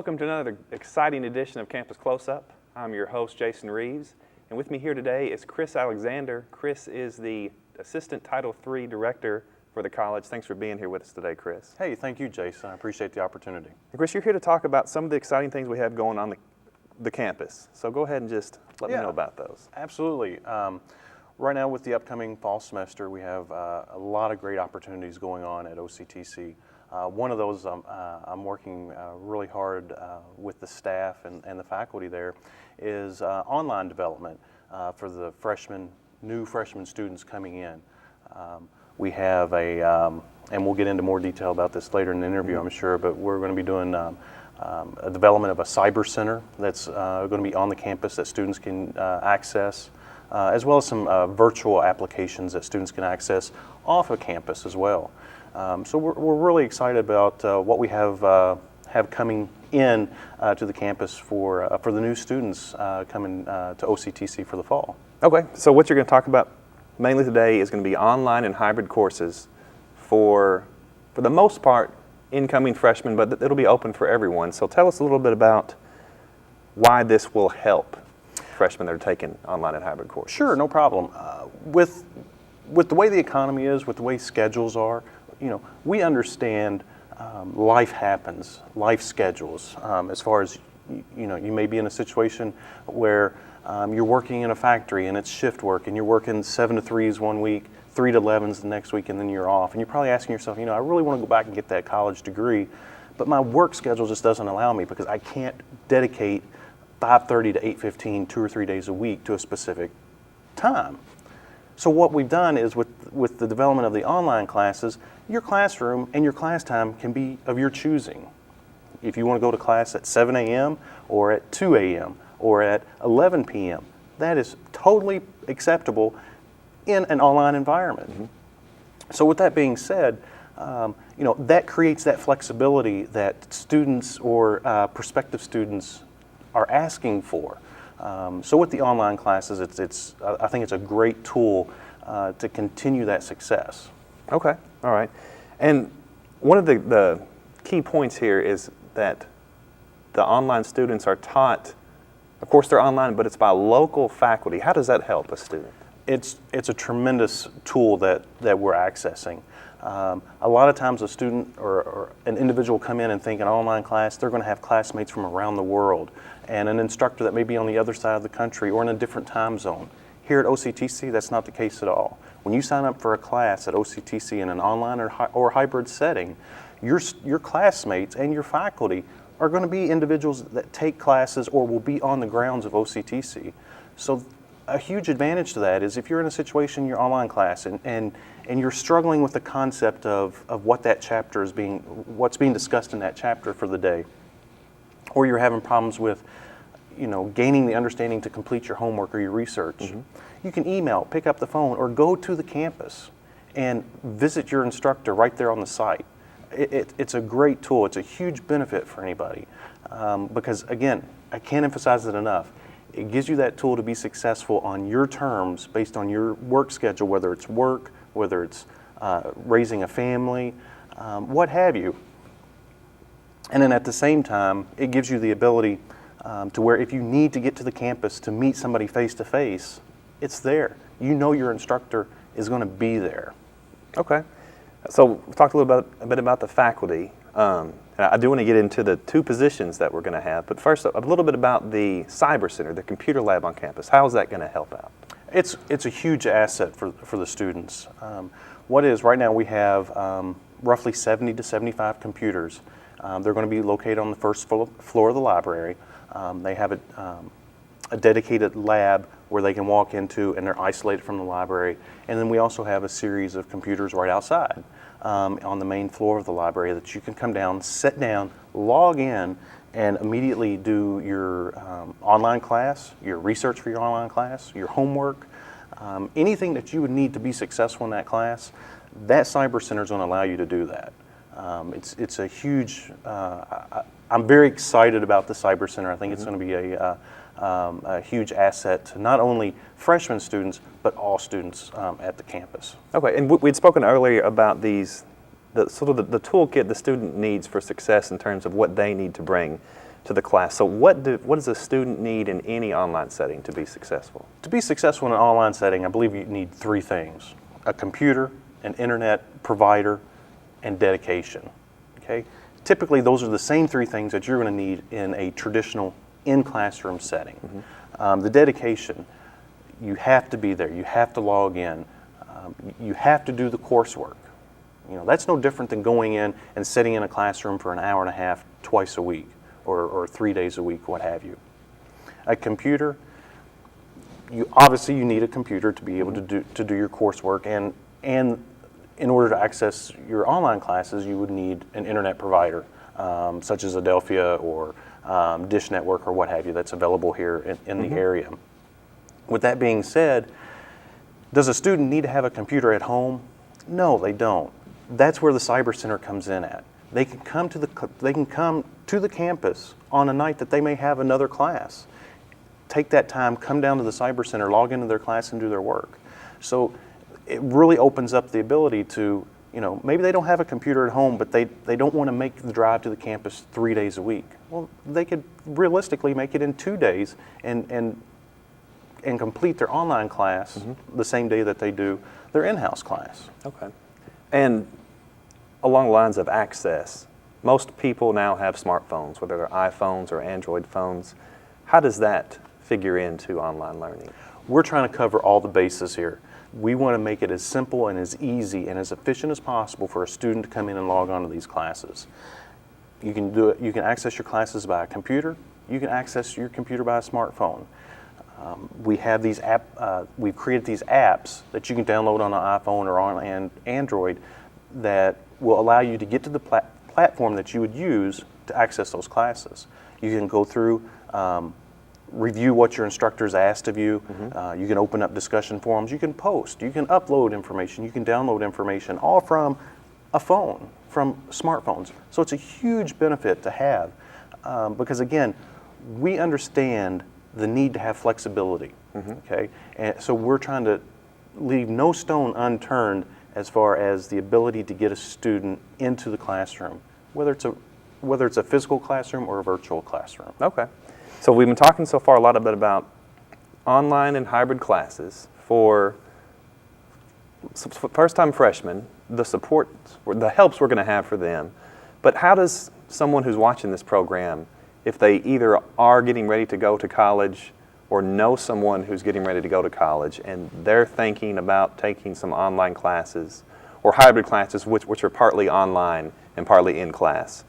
Welcome to another exciting edition of Campus Close-Up. I'm your host, Jason Reeves, and with me here today is Chris Alexander. Chris is the Assistant Title III Director for the college. Thanks for being here with us today, Chris. Hey, thank you, Jason. I appreciate the opportunity. And Chris, you're here to talk about some of the exciting things we have going on the campus. So go ahead and just let me know about those. Absolutely. Right now with the upcoming fall semester, we have a lot of great opportunities going on at OCTC. One of those I'm working really hard with the staff and the faculty there is online development for the new freshman students coming in. We have and we'll get into more detail about this later in the interview, I'm sure, but we're going to be doing a development of a CyberCenter that's going to be on the campus that students can access, as well as some virtual applications that students can access off of campus as well. So we're really excited about what we have coming in to the campus for the new students coming to OCTC for the fall. Okay, so what you're going to talk about mainly today is going to be online and hybrid courses for the most part, incoming freshmen, but it'll be open for everyone. So tell us a little bit about why this will help freshmen that are taking online and hybrid courses. Sure, no problem. With the way the economy is, with the way schedules are, we understand life happens, life schedules. As far as, you may be in a situation where you're working in a factory and it's shift work and you're working 7 to 3s one week, 3 to 11s the next week, and then you're off. And you're probably asking yourself, I really want to go back and get that college degree, but my work schedule just doesn't allow me because I can't dedicate 5:30 to 8:15, 2 or 3 days a week to a specific time. So what we've done is with the development of the online classes, your classroom and your class time can be of your choosing. If you want to go to class at 7 a.m. or at 2 a.m. or at 11 p.m., that is totally acceptable in an online environment. So with that being said, that creates that flexibility that students or prospective students are asking for. So with the online classes, I think it's a great tool to continue that success. Okay, all right. And one of the key points here is that the online students are taught, of course they're online, but it's by local faculty. How does that help a student? It's a tremendous tool that we're accessing. A lot of times a student or an individual come in and think an online class, they're going to have classmates from around the world and an instructor that may be on the other side of the country or in a different time zone. Here at OCTC, that's not the case at all. When you sign up for a class at OCTC in an online or hybrid setting, your classmates and your faculty are going to be individuals that take classes or will be on the grounds of OCTC. So a huge advantage to that is if you're in a situation in your online class and you're struggling with the concept of what that chapter is what's being discussed in that chapter for the day, or you're having problems with gaining the understanding to complete your homework or your research, you can email, pick up the phone, or go to the campus and visit your instructor right there on the site. It's a great tool. It's a huge benefit for anybody because, again, I can't emphasize it enough. It gives you that tool to be successful on your terms based on your work schedule, whether it's work, whether it's raising a family, what have you. And then at the same time, it gives you the ability to where if you need to get to the campus to meet somebody face-to-face, it's there. Your instructor is going to be there. Okay. So we talked a bit about the faculty. I do want to get into the two positions that we're going to have, but first a little bit about the CyberCenter, the computer lab on campus. How is that going to help out? It's a huge asset for the students. Right now we have roughly 70 to 75 computers. They're going to be located on the first floor of the library. They have a dedicated lab where they can walk into and they're isolated from the library. And then we also have a series of computers right outside on the main floor of the library that you can come down, sit down, log in, and immediately do your online class, your research for your online class, your homework, anything that you would need to be successful in that class. That CyberCenter is going to allow you to do that. It's a huge, I'm very excited about the CyberCenter. I think it's going to be a huge asset to not only freshman students, but all students at the campus. Okay, and we'd spoken earlier about the toolkit the student needs for success in terms of what they need to bring. to the class. So what does a student need in any online setting to be successful? To be successful in an online setting, I believe you need three things: a computer, an internet provider, and dedication. Okay? Typically, those are the same three things that you're going to need in a traditional in-classroom setting. The dedication, you have to be there. You have to log in. You have to do the coursework. You know, that's no different than going in and sitting in a classroom for an hour and a half twice a week or 3 days a week, what have you. A computer, obviously you need a computer to be able to do your coursework, and in order to access your online classes, you would need an internet provider, such as Adelphia or Dish Network or what have you, that's available here in the area. With that being said, does a student need to have a computer at home? No, they don't. That's where the CyberCenter comes in at. They can come to the campus on a night that they may have another class. Take that time, come down to the CyberCenter, log into their class and do their work. So it really opens up the ability to, maybe they don't have a computer at home, but they don't want to make the drive to the campus 3 days a week. Well, they could realistically make it in 2 days and complete their online class the same day that they do their in-house class. Okay. And along the lines of access, most people now have smartphones, whether they're iPhones or Android phones. How does that figure into online learning? We're trying to cover all the bases here. We want to make it as simple and as easy and as efficient as possible for a student to come in and log on to these classes. You can do it. You can access your classes by a computer. You can access your computer by a smartphone. We have these we've created these apps that you can download on an iPhone or on Android that will allow you to get to the platform that you would use to access those classes. You can go through, review what your instructors asked of you. You can open up discussion forums. You can post. You can upload information. You can download information, all from a phone, from smartphones. So it's a huge benefit to have because, again, we understand the need to have flexibility. Okay, and so we're trying to leave no stone unturned as far as the ability to get a student into the classroom, whether it's a physical classroom or a virtual classroom. Okay. So we've been talking so far a lot about online and hybrid classes for first-time freshmen, the support, the helps we're going to have for them. But how does someone who's watching this program, if they either are getting ready to go to college or know someone who's getting ready to go to college and they're thinking about taking some online classes or hybrid classes which are partly online and partly in class,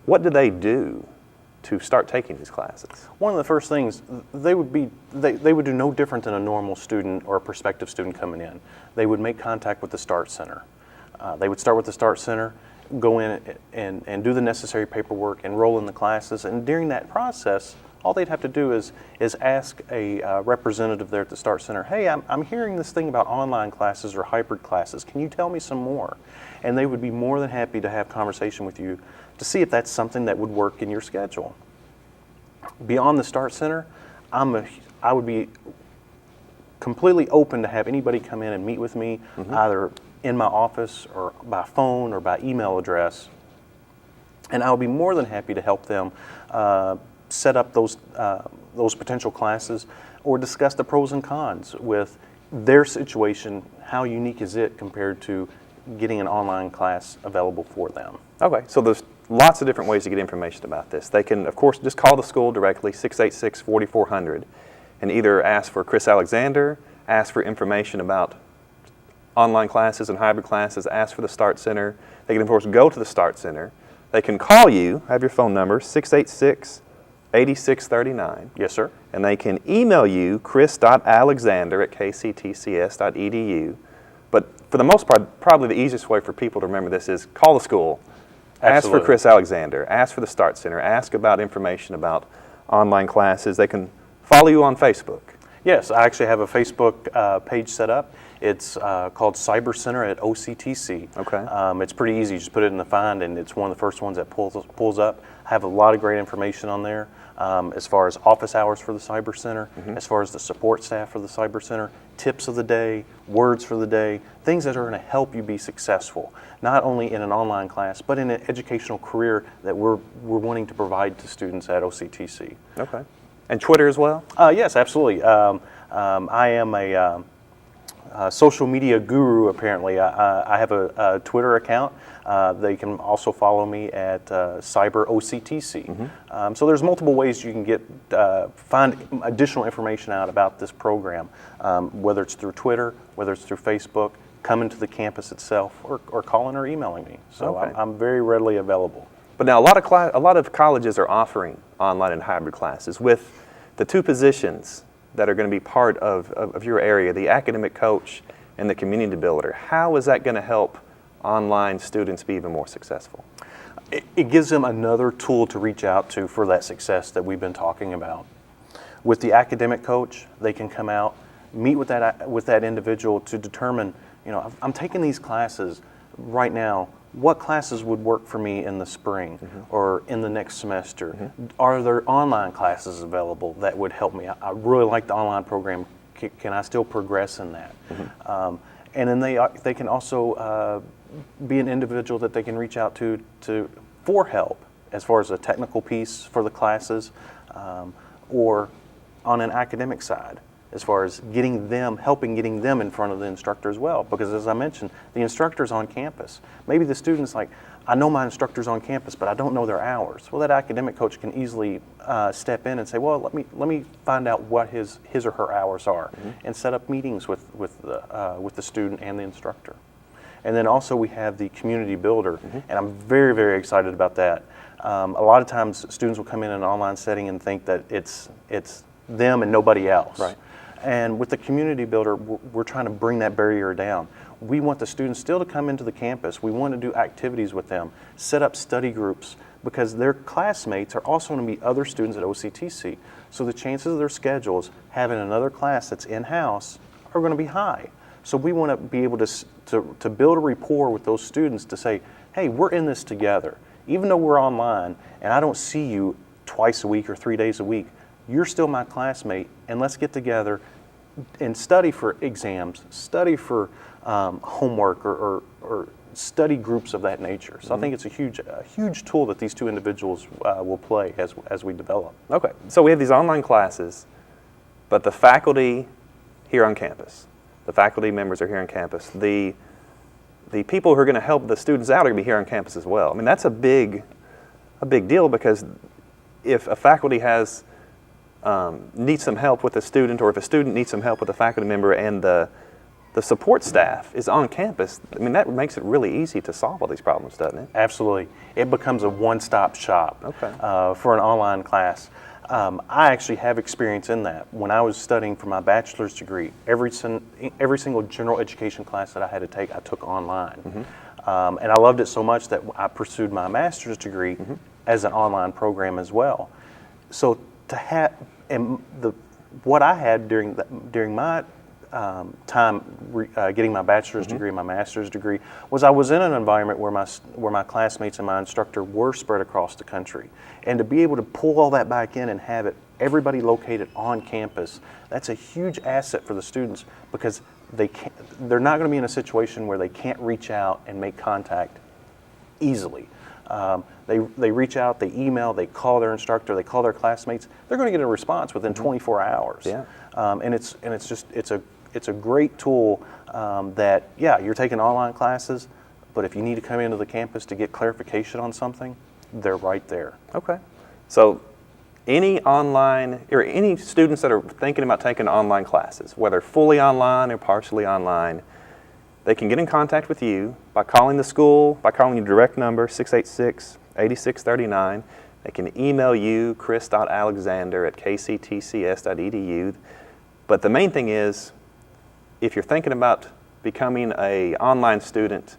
what do they do to start taking these classes? One of the first things, they would do no different than a normal student or a prospective student coming in. They would make contact with the Start Center. They would start with the Start Center, go in and do the necessary paperwork, enroll in the classes, and during that process, all they'd have to do is ask a representative there at the Start Center, hey, I'm hearing this thing about online classes or hybrid classes. Can you tell me some more? And they would be more than happy to have conversation with you to see if that's something that would work in your schedule. Beyond the Start Center, I would be completely open to have anybody come in and meet with me, either in my office or by phone or by email address, and I'll be more than happy to help them set up those potential classes or discuss the pros and cons with their situation. How unique is it compared to getting an online class available for them? Okay, so there's lots of different ways to get information about this. They can, of course, just call the school directly, 686-4400, and either ask for Chris Alexander, ask for information about online classes and hybrid classes, ask for the Start Center. They can, of course, go to the Start Center. They can call you, have your phone number, 686-8639. Yes, sir. And they can email you, chris.alexander@kctcs.edu. But for the most part, probably the easiest way for people to remember this is call the school, ask for Chris Alexander, ask for the Start Center, ask about information about online classes. They can follow you on Facebook. Yes, I actually have a Facebook page set up. It's called CyberCenter at OCTC. Okay. It's pretty easy. You just put it in the find, and it's one of the first ones that pulls up. I have a lot of great information on there as far as office hours for the Cyber Center, as far as the support staff for the Cyber Center, tips of the day, words for the day, things that are going to help you be successful, not only in an online class, but in an educational career that we're wanting to provide to students at OCTC. Okay. And Twitter as well? Yes, absolutely. I am a social media guru, apparently. I have a Twitter account. They can also follow me at Cyber OCTC. So there's multiple ways you can find additional information out about this program, whether it's through Twitter, whether it's through Facebook, coming to the campus itself, or calling or emailing me. So Okay. I'm very readily available. But now a lot of colleges are offering online and hybrid classes. With the two positions that are going to be part of your area, the academic coach and the community builder, how is that going to help online students be even more successful? It gives them another tool to reach out to for that success that we've been talking about. With the academic coach, they can come out, meet with that individual to determine, I'm taking these classes right now. What classes would work for me in the spring or in the next semester? Are there online classes available that would help me? I really like the online program. Can I still progress in that? And then they can also be an individual that they can reach out to for help as far as a technical piece for the classes, or on an academic side, as far as helping getting them in front of the instructor as well. Because as I mentioned, the instructor's on campus. Maybe the student's like, I know my instructor's on campus, but I don't know their hours. Well, that academic coach can easily step in and say, well, let me find out what his or her hours are, and set up meetings with the student and the instructor. And then also we have the community builder, and I'm very, very excited about that. A lot of times students will come in an online setting and think that it's them and nobody else. Right. And with the community builder, we're trying to bring that barrier down. We want the students still to come into the campus. We want to do activities with them, set up study groups, because their classmates are also going to be other students at OCTC. So the chances of their schedules having another class that's in-house are going to be high. So we want to be able to build a rapport with those students to say, hey, we're in this together. Even though we're online and I don't see you twice a week or 3 days a week, you're still my classmate, and let's get together and study for exams, study for homework, or study groups of that nature. So I think it's a huge tool that these two individuals will play as we develop. Okay, so we have these online classes, but the faculty here on campus, the faculty members are here on campus. The people who are going to help the students out are going to be here on campus as well. I mean, that's a big deal, because if a faculty needs some help with a student, or if a student needs some help with a faculty member, and the support staff is on campus, I mean, that makes it really easy to solve all these problems, doesn't it? Absolutely. It becomes a one-stop shop for an online class. I actually have experience in that. When I was studying for my bachelor's degree, every single general education class that I had to take, I took online. And I loved it so much that I pursued my master's degree as an online program as well. So to have, what I had during my time getting my bachelor's degree and my master's degree was I was in an environment where my classmates and my instructor were spread across the country. And to be able to pull all that back in and have everybody located on campus, that's a huge asset for the students, because they're not going to be in a situation where they can't reach out and make contact easily. They reach out, they email, they call their instructor, they call their classmates. They're going to get a response within 24 hours. Yeah. And it's a great tool that, you're taking online classes, but if you need to come into the campus to get clarification on something, they're right there. Okay. So any students that are thinking about taking online classes, whether fully online or partially online, they can get in contact with you by calling the school, by calling your direct number, 686-8639. They can email you, chris.alexander@kctcs.edu. But the main thing is, if you're thinking about becoming an online student,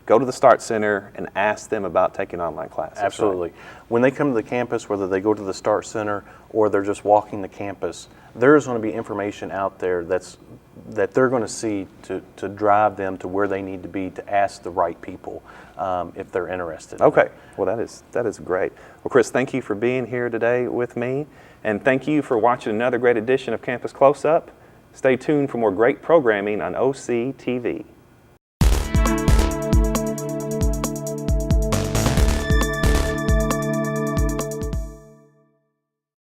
go to the Start Center and ask them about taking online classes. right? Absolutely. When they come to the campus, whether they go to the Start Center or they're just walking the campus, there's going to be information out there that they're going to see to drive them to where they need to be to ask the right people if they're interested. Okay, well that is great. Well, Chris, thank you for being here today with me, and thank you for watching another great edition of Campus Close Up. Stay tuned for more great programming on OCTV.